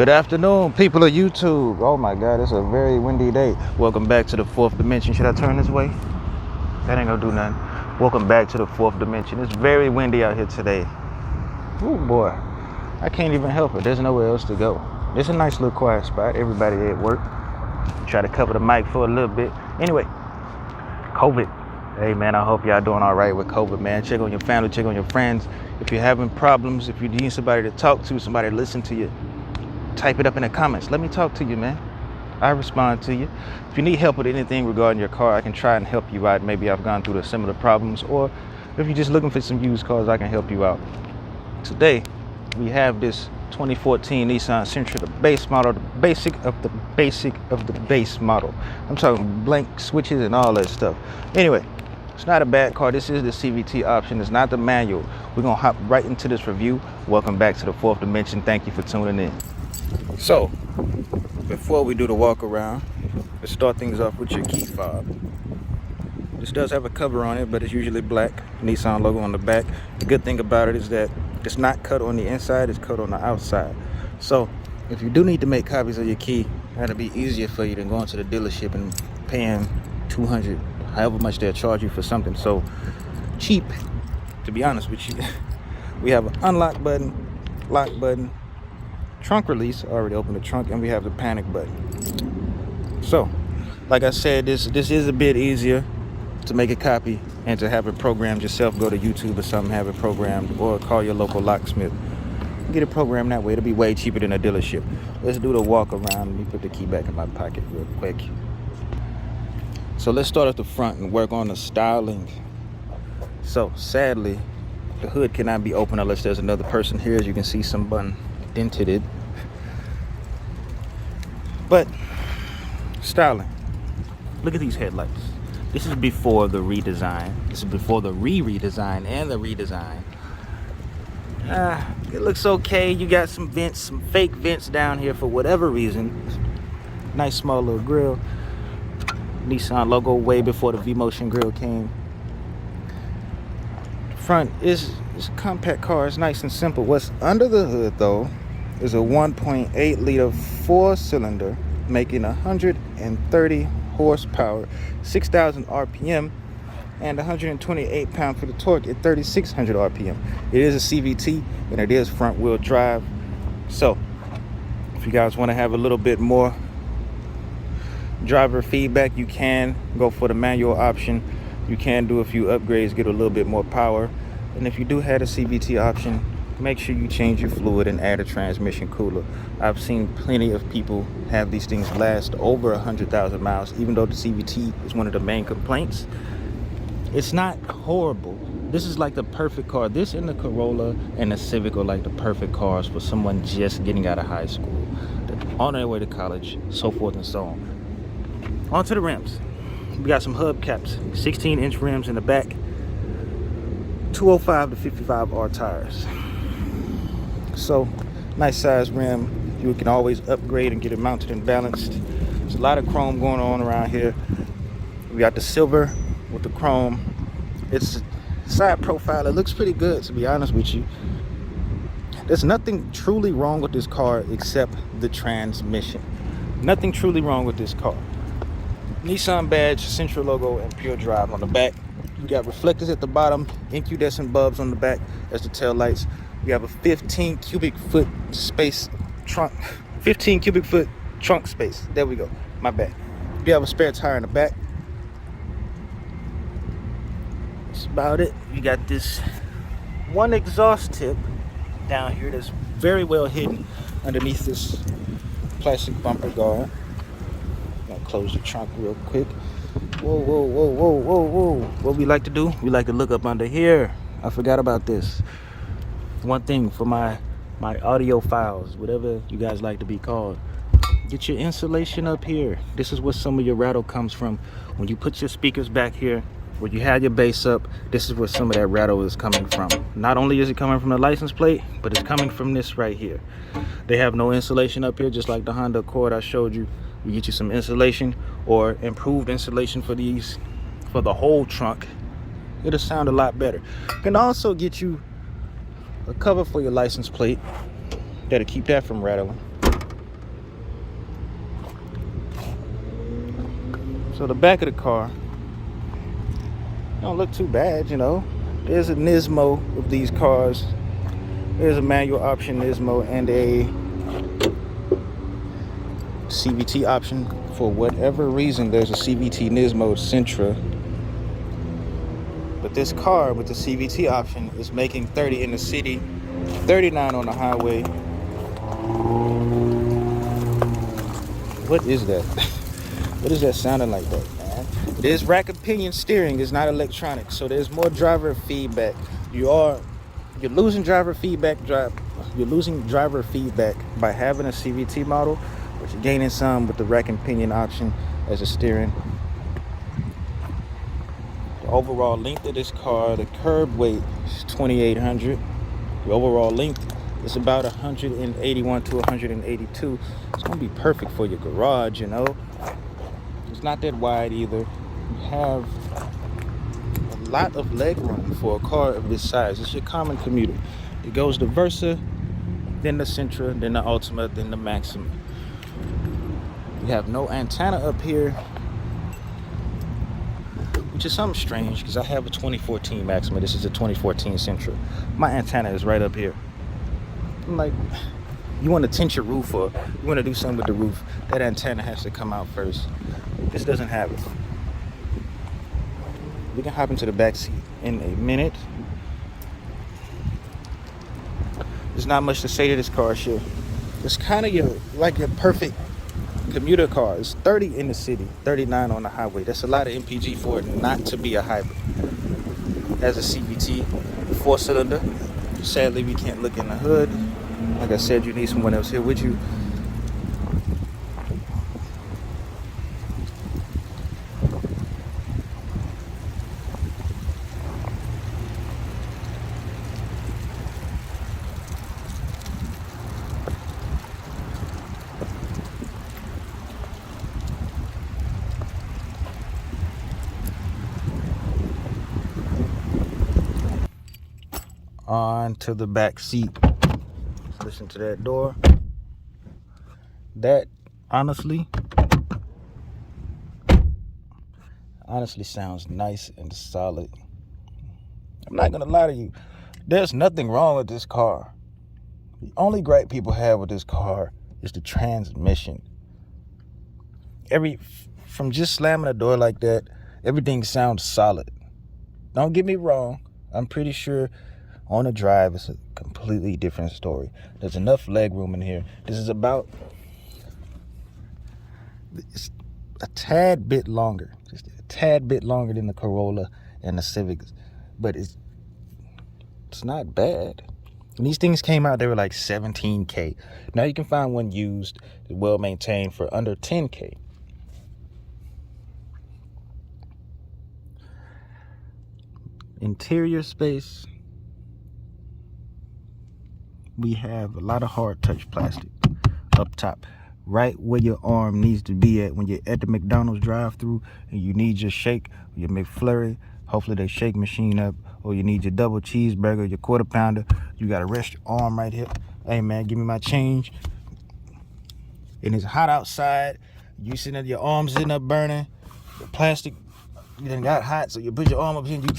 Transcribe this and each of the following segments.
Good afternoon, people of YouTube. Oh my God, it's a very windy day. Welcome back to the fourth dimension. Should I turn this way? That ain't gonna do nothing. Welcome back to the fourth dimension. It's very windy out here today. Oh boy, I can't even help it. There's nowhere else to go. It's a nice little quiet spot. Everybody at work. Try to cover the mic for a little bit. Anyway, COVID. Hey man, I hope y'all doing all right with COVID, man. Check on your family, check on your friends. If you're having problems, if you need somebody to talk to, somebody to listen to you, type it up in the comments. Let me talk to you, man. I respond to you. If you need help with anything regarding your car, I can try and help you out. Maybe I've gone through the similar problems, or if you're just looking for some used cars, I can help you out. Today, we have this 2014 Nissan Sentra, the base model, the basic of the basic of the base model. I'm talking blank switches and all that stuff. Anyway, it's not a bad car. This is the CVT option. It's not the manual. We're gonna hop right into this review. Welcome back to the fourth dimension. Thank you for tuning in. So, before we do the walk around, let's start things off with your key fob. This does have a cover on it, but it's usually black. Nissan logo on the back. The good thing about it is that it's not cut on the inside, it's cut on the outside. So, if you do need to make copies of your key, that'll be easier for you than going to the dealership and paying $200, however much they'll charge you for something so cheap, to be honest with you. We have an unlock button, lock button, trunk release, already opened the trunk, and we have the panic button. So, like I said, this is a bit easier to make a copy and to have it programmed yourself. Go to YouTube or something, have it programmed, or call your local locksmith. Get it programmed that way. It'll be way cheaper than a dealership. Let's do the walk around. Let me put the key back in my pocket real quick. So let's start at the front and work on the styling. So sadly, the hood cannot be open unless there's another person here. As you can see, some button dented it. But styling, look at these headlights. This is before the redesign. This is before the redesign and the redesign. It looks okay. You got some vents, some fake vents down here for whatever reason. Nice small little grill. Nissan logo way before the V-Motion grill came. Front is a compact car. It's nice and simple. What's under the hood though is a 1.8 liter 4-cylinder making 130 horsepower, 6,000 RPM, and 128 pound for the torque at 3,600 RPM. It is a CVT and it is front wheel drive. So if you guys want to have a little bit more driver feedback, you can go for the manual option. You can do a few upgrades, get a little bit more power. And if you do have a CVT option, make sure you change your fluid and add a transmission cooler. I've seen plenty of people have these things last over 100,000 miles, even though the CVT is one of the main complaints. It's not horrible. This is like the perfect car. This and the Corolla and the Civic are like the perfect cars for someone just getting out of high school, on their way to college, so forth and so on. Onto the rims. We got some hubcaps, 16-inch rims in the back, 205 to 55R tires. So, nice size rim. You can always upgrade and get it mounted and balanced. There's a lot of chrome going on around here. We got the silver with the chrome. It's a side profile. It looks pretty good, to be honest with you. There's nothing truly wrong with this car except the transmission. Nothing truly wrong with this car. Nissan badge, Sentra logo, and pure drive on the back. We got reflectors at the bottom, incandescent bulbs on the back as the tail lights. We have a 15 cubic foot space trunk, 15 cubic foot trunk space. There we go, my bad. We have a spare tire in the back. That's about it. We got this one exhaust tip down here that's very well hidden underneath this plastic bumper guard. Close the trunk real quick. Whoa, whoa, whoa, whoa, whoa, whoa. What we like to do, we like to look up under here. I forgot about this. One thing for my audio files, whatever you guys like to be called. Get your insulation up here. This is where some of your rattle comes from. When you put your speakers back here, where you have your bass up, this is where some of that rattle is coming from. Not only is it coming from the license plate, but it's coming from this right here. They have no insulation up here, just like the Honda Accord I showed you. We get you some insulation or improved insulation for these, for the whole trunk. It'll sound a lot better. Can also get you a cover for your license plate that'll keep that from rattling. So the back of the car don't look too bad, you know. There's a Nismo of these cars. There's a manual option Nismo and a CVT option. For whatever reason, there's a CVT Nismo Sentra. But this car with the CVT option is making 30 in the city, 39 on the highway. What is that? What is that sounding like that, man? It is rack and pinion steering. It's not electronic, so there's more driver feedback. You're losing driver feedback. You're losing driver feedback by having a CVT model, but you're gaining some with the rack and pinion option as a steering. The overall length of this car, the curb weight is 2,800. The overall length is about 181 to 182. It's gonna be perfect for your garage, you know. It's not that wide either. You have a lot of leg room for a car of this size. It's your common commuter. It goes the Versa, then the Sentra, then the Ultima, then the Maxima. You have no antenna up here, which is something strange because I have a 2014 Maxima. This is a 2014 Sentra. My antenna is right up here. I'm like, you want to tint your roof or you want to do something with the roof, that antenna has to come out first. This doesn't have it. We can hop into the back seat in a minute. There's not much to say to this car, sure. It's kind of your perfect commuter car. It's 30 in the city, 39 on the highway. That's a lot of MPG for it not to be a hybrid. As a CVT, 4-cylinder. Sadly, we can't look in the hood. Like I said, you need someone else here with you. On to the back seat. Let's listen to that door. That honestly sounds nice and solid. I'm not gonna lie to you. There's nothing wrong with this car. The only gripe people have with this car is the transmission. From just slamming a door like that, everything sounds solid. Don't get me wrong. I'm pretty sure on a drive, it's a completely different story. There's enough leg room in here. This is it's a tad bit longer, just a tad bit longer than the Corolla and the Civic, but it's not bad. When these things came out, they were like $17K. Now you can find one used, well maintained for under $10K. Interior space. We have a lot of hard touch plastic up top, right where your arm needs to be at when you're at the McDonald's drive-thru and you need your shake, or your McFlurry, hopefully they shake machine up, or you need your double cheeseburger, your quarter pounder. You gotta rest your arm right here. Hey man, give me my change. And it's hot outside. You sitting there, your arms sitting up burning. The plastic, you done got hot, so you put your arm up here and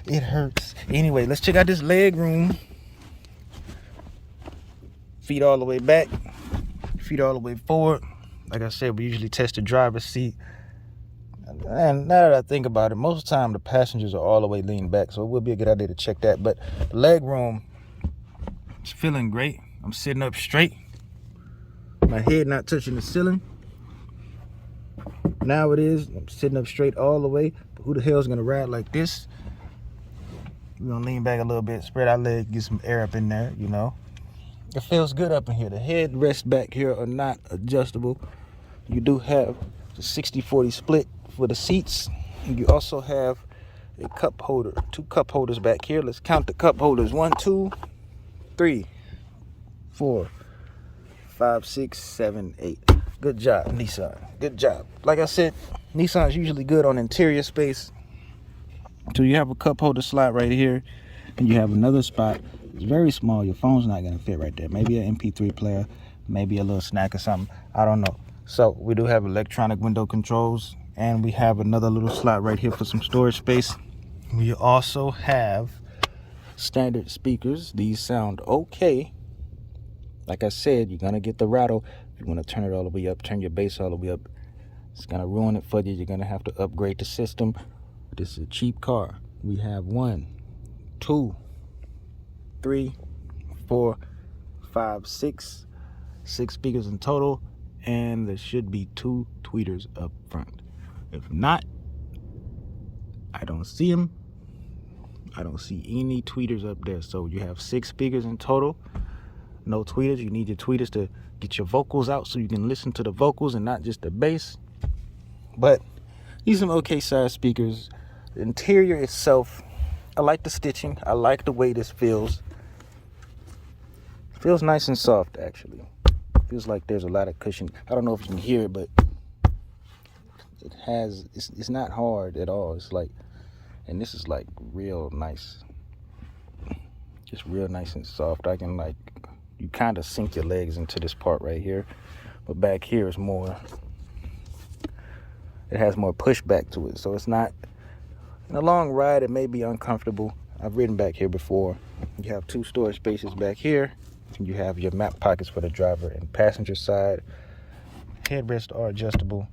it hurts. Anyway, let's check out this leg room. Feet all the way back, feet all the way forward. Like I said, we usually test the driver's seat. And now that I think about it, most of the time the passengers are all the way leaned back, so it would be a good idea to check that. But the leg room is feeling great. I'm sitting up straight, my head not touching the ceiling. Now it is. I'm sitting up straight all the way. But who the hell is gonna ride like this? We're gonna lean back a little bit, spread our legs, get some air up in there, you know. It feels good up in here. The headrests back here are not adjustable. You do have the 60-40 split for the seats. And you also have a cup holder, 2 cup holders back here. Let's count the cup holders. 1, 2, 3, 4, 5, 6, 7, 8. Good job, Nissan. Good job. Like I said, Nissan's usually good on interior space. So you have a cup holder slot right here, and you have another spot. It's very small. Your phone's not gonna fit right there. Maybe an MP3 player, maybe a little snack or something. I don't know. So we do have electronic window controls, and we have another little slot right here for some storage space. We also have standard speakers. These sound okay. Like I said, you're gonna get the rattle. If you want to turn it all the way up, turn your bass all the way up, it's gonna ruin it for you. You're gonna have to upgrade the system. This is a cheap car. We have 1, 2, 3, 4, 5, 6 speakers in total, and there should be 2 tweeters up front. If not, I don't see them. I don't see any tweeters up there. So you have 6 speakers in total, no tweeters. You need your tweeters to get your vocals out so you can listen to the vocals and not just the bass. But these are some okay size speakers. The interior itself, I like the stitching. I like the way this feels. Feels nice and soft, actually. Feels like there's a lot of cushion. I don't know if you can hear it, but it has, it's not hard at all. It's like, and this is like real nice. Just real nice and soft. I can like, you kind of sink your legs into this part right here. But back here is more, it has more pushback to it. So it's not, in a long ride, it may be uncomfortable. I've ridden back here before. You have 2 storage spaces back here. You have your map pockets for the driver and passenger side. Headrests are adjustable.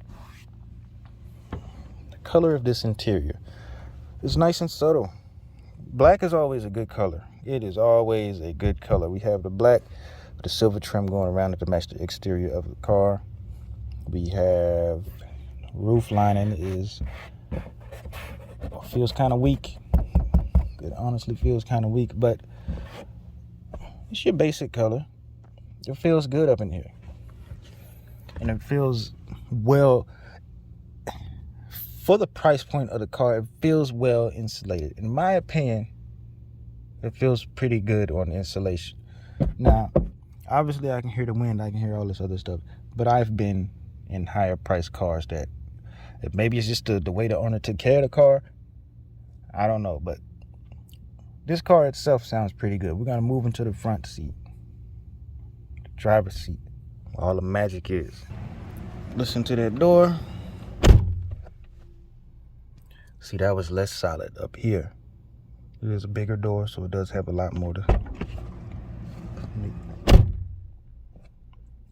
The color of this interior is nice and subtle. Black is always a good color. It is always a good color. We have the black with the silver trim going around it to match the exterior of the car. We have roof lining is, feels kind of weak. It honestly feels kind of weak, but it's your basic color. It feels good up in here. And it feels well, for the price point of the car, it feels well insulated. In my opinion, it feels pretty good on insulation. Now, obviously I can hear the wind, I can hear all this other stuff, but I've been in higher priced cars that maybe it's just the way the owner took care of the car. I don't know, but this car itself sounds pretty good. We're gonna move into the front seat, the driver's seat, where all the magic is. Listen to that door. See, that was less solid up here. It is a bigger door, so it does have a lot more to.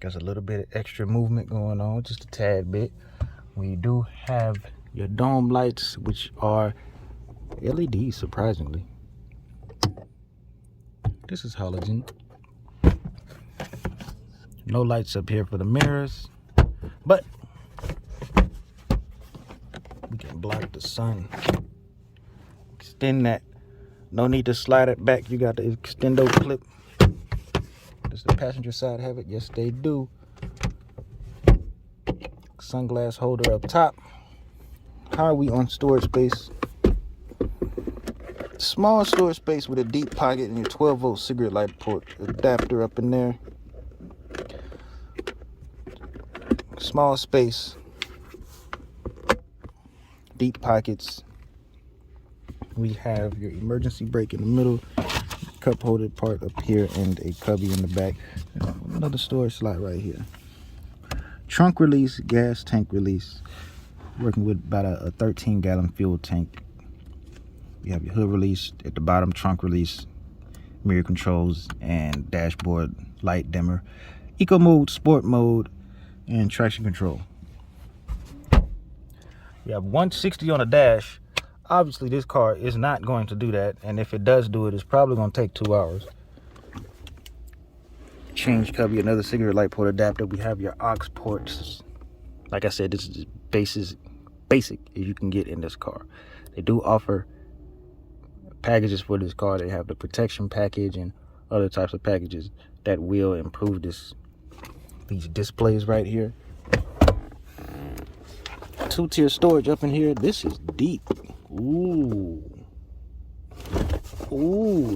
There's a little bit of extra movement going on, just a tad bit. We do have your dome lights, which are LEDs, surprisingly. This is halogen. No lights up here for the mirrors, but we can block the sun. Extend that. No need to slide it back. You got the extendo clip. Does the passenger side have it? Yes, they do. Sunglass holder up top. How are we on storage space? Small storage space with a deep pocket and your 12-volt cigarette light port adapter up in there. Small space, deep pockets. We have your emergency brake in the middle, cup holder part up here, and a cubby in the back. Another storage slot right here. Trunk release, gas tank release. Working with about a 13-gallon fuel tank. You have your hood release at the bottom, trunk release, mirror controls, and dashboard light dimmer. Eco mode, sport mode, and traction control. We have 160 on the dash. Obviously, this car is not going to do that, and if it does do it, it's probably going to take 2 hours. Change cubby, another cigarette light port adapter. We have your aux ports. Like I said, this is as basic as you can get in this car. They do offer packages for this car. They have the protection package and other types of packages that will improve these displays right here. 2-tier storage up in here. This is deep. Ooh,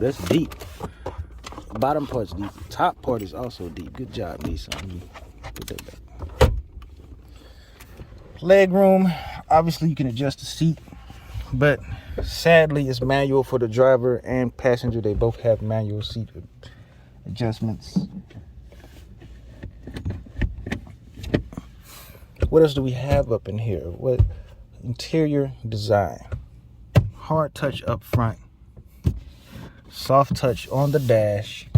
that's deep. Bottom part's deep. Top part is also deep. Good job, Nissan. Let me put that back. Leg room. Obviously, you can adjust the seat, but sadly, it's manual for the driver and passenger. They both have manual seat adjustments. What else do we have up in here? What interior design? Hard touch up front, soft touch on the dash,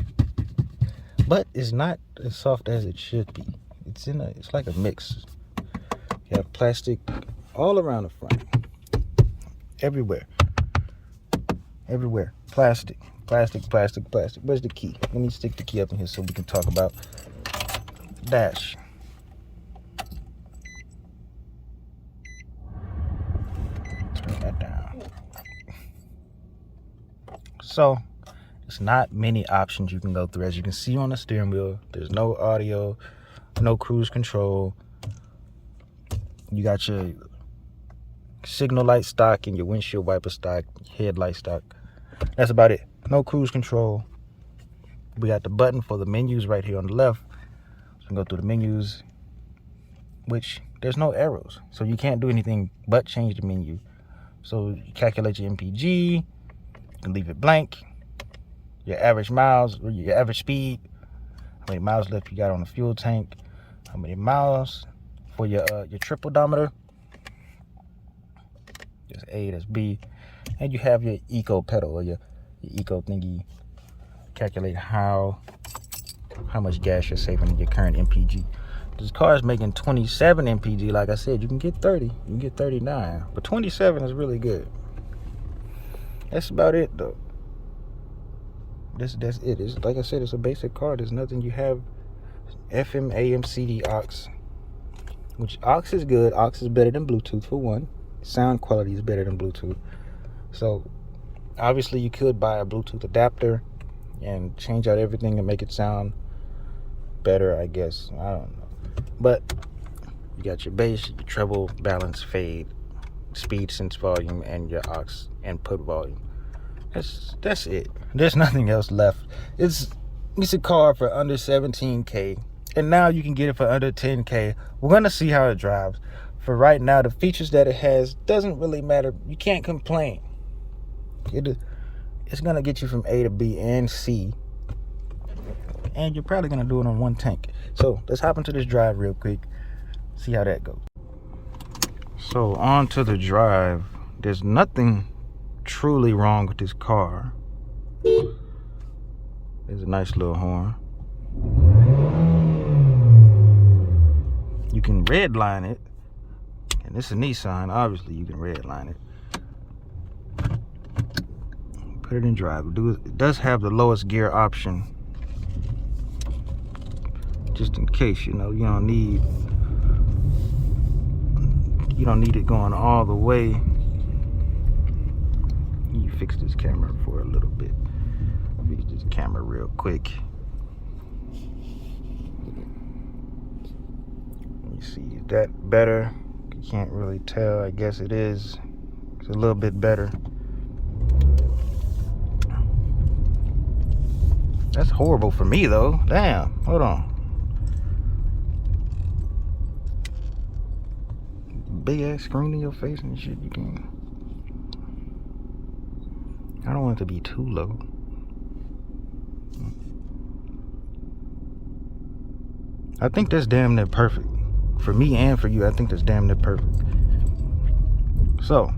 but it's not as soft as it should be. It's like a mix. You have plastic all around the front, everywhere. Plastic. Where's the key? Let me stick the key up in here so we can talk about the dash. Turn that down. So it's not many options you can go through. As you can see on the steering wheel, there's no audio, no cruise control. You got your signal light stock and your windshield wiper stock, headlight stock. That's about it. No cruise control. We got the button for the menus right here on the left. So we can go through the menus, which there's no arrows. So you can't do anything but change the menu. So you calculate your MPG, you can leave it blank. Your average miles, or your average speed, how many miles left you got on the fuel tank, how many miles for your trip odometer. That's A, that's B. And you have your eco pedal or your eco thingy. Calculate how much gas you're saving in your current MPG. This car is making 27 MPG. Like I said, you can get 30, you can get 39, but 27 is really good. That's about it though. That's it. It's, like I said, it's a basic car. There's nothing you have. FM, AM, CD, aux. Which aux is good. Aux is better than Bluetooth for one. Sound quality is better than Bluetooth. So obviously you could buy a Bluetooth adapter and change out everything and make it sound better, I guess. I don't know. But you got your bass, your treble, balance, fade, speed, sense, volume, and your aux input volume. That's it. There's nothing else left. It's a car for under 17K, and now you can get it for under 10K. We're gonna see how it drives. For right now, the features that it has doesn't really matter. You can't complain. It's gonna get you from A to B and C, and you're probably gonna do it on one tank. So let's hop into this drive real quick, see how that goes. So on to the drive. There's nothing truly wrong with this car. There's a nice little horn. You can redline it, and it's a Nissan. Obviously you can redline it. Put it in drive. It does have the lowest gear option, just in case, you know, you don't need it going all the way. You fix this camera for a little bit. Fix this camera real quick. Let me see, is that better? You can't really tell. I guess it is. It's a little bit better. That's horrible for me though. Damn, hold on. Big ass screen in your face and shit. You can. I don't want it to be too low. I think that's damn near perfect. For me and for you, I think that's damn near perfect. So.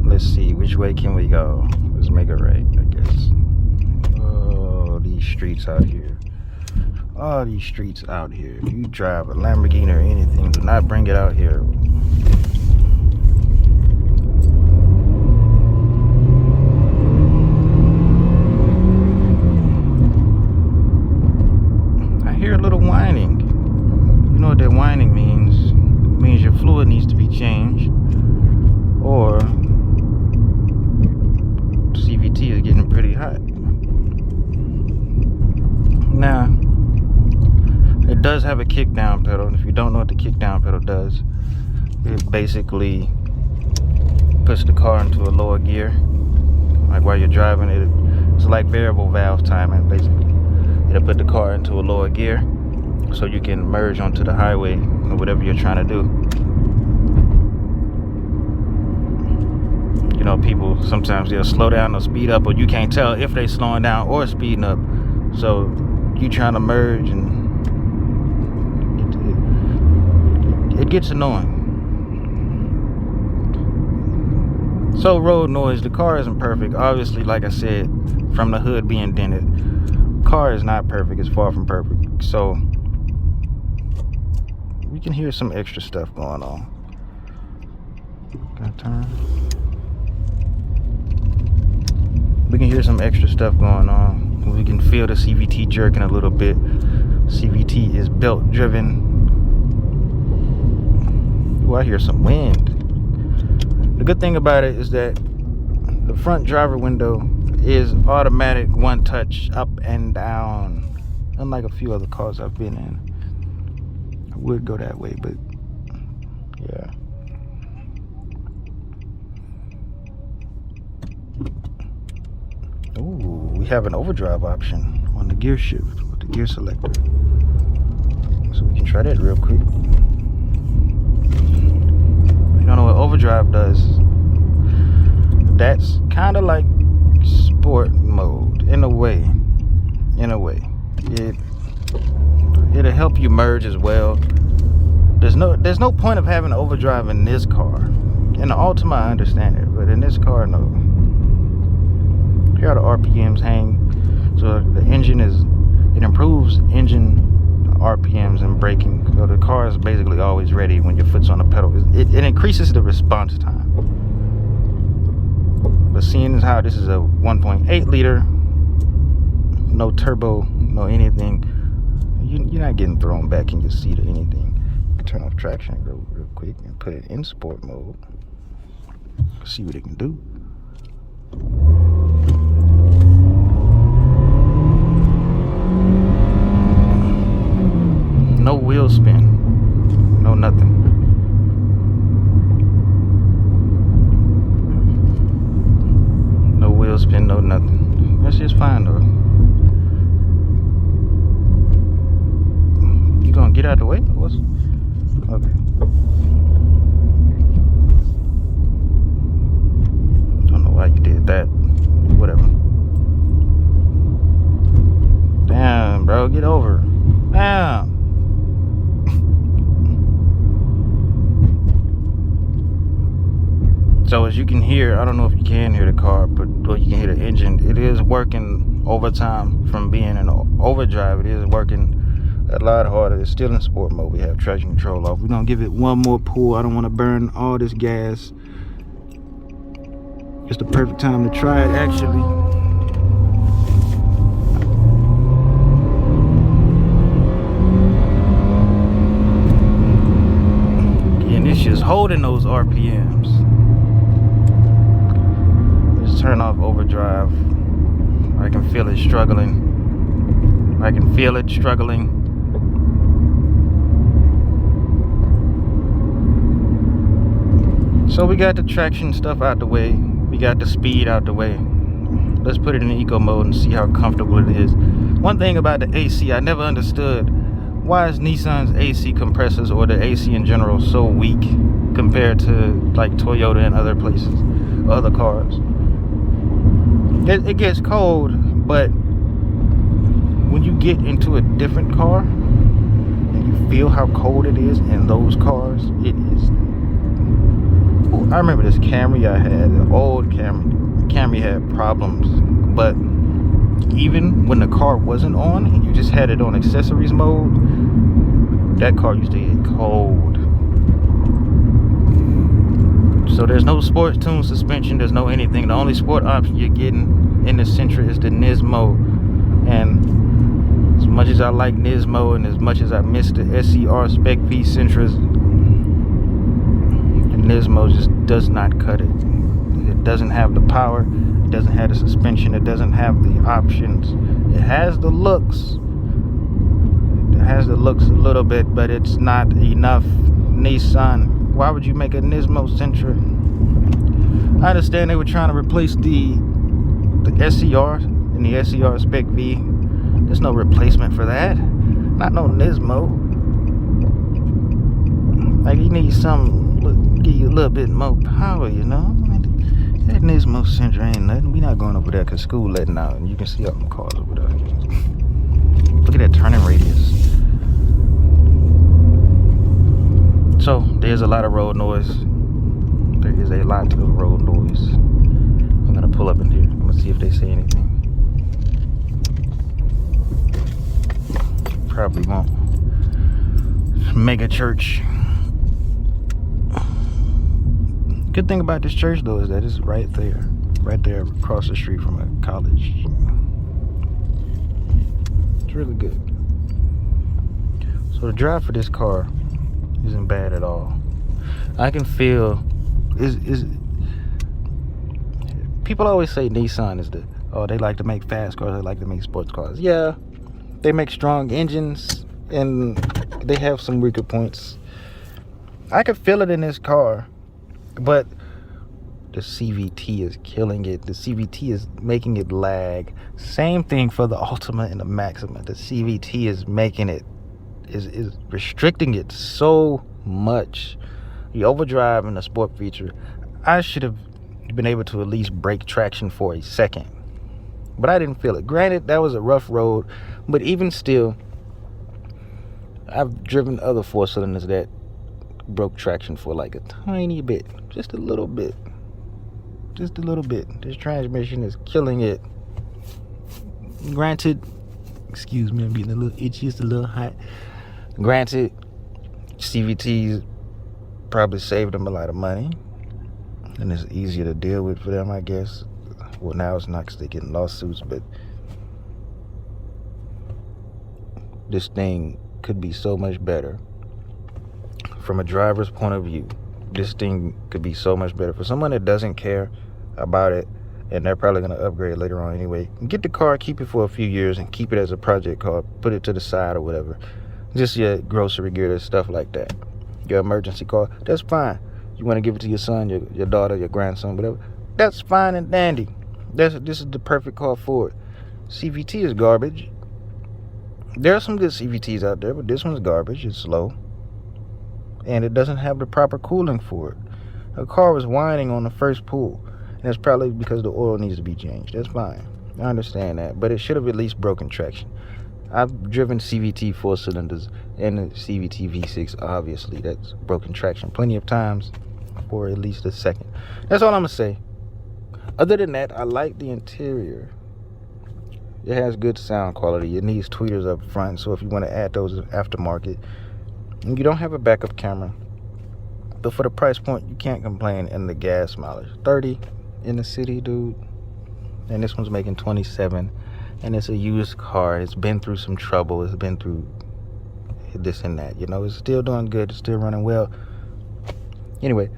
Let's see, which way can we go? Let's make it right, I guess. Oh, these streets out here. All these streets out here. If you drive a Lamborghini or anything, do not bring it out here. I hear a little whining. You know what that whining means? It means your fluid needs to be changed, or CVT is getting pretty hot. Now, it does have a kick down pedal, and if you don't know what the kick down pedal does, it basically puts the car into a lower gear. Like while you're driving, it's like variable valve timing, basically. It'll put the car into a lower gear. so you can merge onto the highway or whatever you're trying to do. You know, people sometimes they'll slow down or speed up, or you can't tell if they slowing down or speeding up. So you trying to merge, and it gets annoying. So road noise, the car isn't perfect. Obviously, like I said, from the hood being dented, car is not perfect. It's far from perfect. So we can hear some extra stuff going on. Can I turn? We can hear some extra stuff going on. We can feel the CVT jerking a little bit. CVT is belt driven. Ooh, I hear some wind. The good thing about it is that the front driver window is automatic one touch up and down, unlike a few other cars I've been in. I would go that way, but yeah. Ooh, we have an overdrive option on the gear shift with the gear selector, so we can try that real quick. You don't know what overdrive does? That's kind of like sport mode in a way. It'll help you merge as well. There's no point of having overdrive in this car. In the Altima I understand it, but in this car, no. Here are the RPMs hang. So the engine it improves engine RPMs and braking. So the car is basically always ready when your foot's on the pedal. It increases the response time. But seeing as how this is a 1.8 liter, no turbo, no anything, you're not getting thrown back in your seat or anything. You can turn off traction real quick and put it in sport mode. See what it can do. No wheel spin, no nothing. No wheel spin, no nothing. That's just fine though. You gonna get out of the way? What's okay? Don't know why you did that. Whatever. Damn, bro, get over. Damn. So as you can hear, I don't know if you can hear the car, but well, you can hear the engine. It is working overtime from being in overdrive. It is working a lot harder. It's still in sport mode. We have traction control off. We're gonna give it one more pull. I don't want to burn all this gas. It's the perfect time to try it, actually. And it's just holding those RPMs. Turn off overdrive. I can feel it struggling. So we got the traction stuff out the way. We got the speed out the way. Let's put it in eco mode and see how comfortable it is. One thing about the AC, I never understood, why is Nissan's AC compressors or the AC in general so weak compared to like Toyota and other places, other cars. It gets cold, but when you get into a different car and you feel how cold it is in those cars, it is. Ooh, I remember this Camry I had, an old Camry. Camry had problems, but even when the car wasn't on and you just had it on accessories mode, that car used to get cold. So there's no sports tune suspension, there's no anything. The only sport option you're getting in the Sentra is the Nismo. And as much as I like Nismo and as much as I miss the SCR Spec V Sentras, the Nismo just does not cut it. It doesn't have the power, it doesn't have the suspension, it doesn't have the options. It has the looks. It has the looks a little bit, but it's not enough. Nissan, why would you make a Nismo Sentra? I understand they were trying to replace the SCR and the SCR Spec V. There's no replacement for that. Not no Nismo. Like you need something give you a little bit more power, you know? That Nissan Sentra ain't nothing. We not going over there because school letting out, and you can see all them cars over there. Look at that turning radius. So there's a lot of road noise. There is a lot of road noise. I'm gonna pull up in here. I'm gonna see if they say anything. Probably won't. Mega church. Good thing about this church though is that it's right there across the street from a college. It's really good. So the drive for this car isn't bad at all. I can feel is people always say Nissan is they like to make fast cars, they like to make sports cars. Yeah, they make strong engines and they have some weaker points. I can feel it in this car. But the CVT is killing it. The CVT is making it lag. Same thing for the Ultima and the Maxima. The CVT is making it, is restricting it so much. The overdrive and the sport feature, I should have been able to at least break traction for a second. But I didn't feel it. Granted, that was a rough road. But even still, I've driven other 4-cylinders that broke traction for like a tiny bit, just a little bit. This transmission is killing it. Granted, excuse me, I'm getting a little itchy, it's a little hot. Granted, CVTs probably saved them a lot of money and it's easier to deal with for them, I guess. Well, now it's not because they're getting lawsuits, but this thing could be so much better. From a driver's point of view, this thing could be so much better. For someone that doesn't care about it, and they're probably going to upgrade later on anyway, get the car, keep it for a few years, and keep it as a project car. Put it to the side or whatever. Just your grocery gear, stuff like that. Your emergency car, that's fine. You want to give it to your son, your daughter, your grandson, whatever. That's fine and dandy. This is the perfect car for it. CVT is garbage. There are some good CVTs out there, but this one's garbage. It's slow. And it doesn't have the proper cooling for it. The car was whining on the first pull, and it's probably because the oil needs to be changed. That's fine. I understand that, but it should have at least broken traction. I've driven CVT 4-cylinders and the CVT V6, obviously. That's broken traction plenty of times for at least a second. That's all I'm going to say. Other than that, I like the interior. It has good sound quality. It needs tweeters up front, so if you want to add those aftermarket. You don't have a backup camera, but for the price point, you can't complain. In the gas mileage, 30 in the city, dude, and this one's making 27, and it's a used car. It's been through some trouble. It's been through this and that. You know, it's still doing good. It's still running well. Anyway,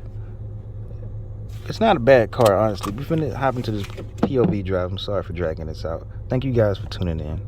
it's not a bad car, honestly. We're finna hop into this POV drive. I'm sorry for dragging this out. Thank you guys for tuning in.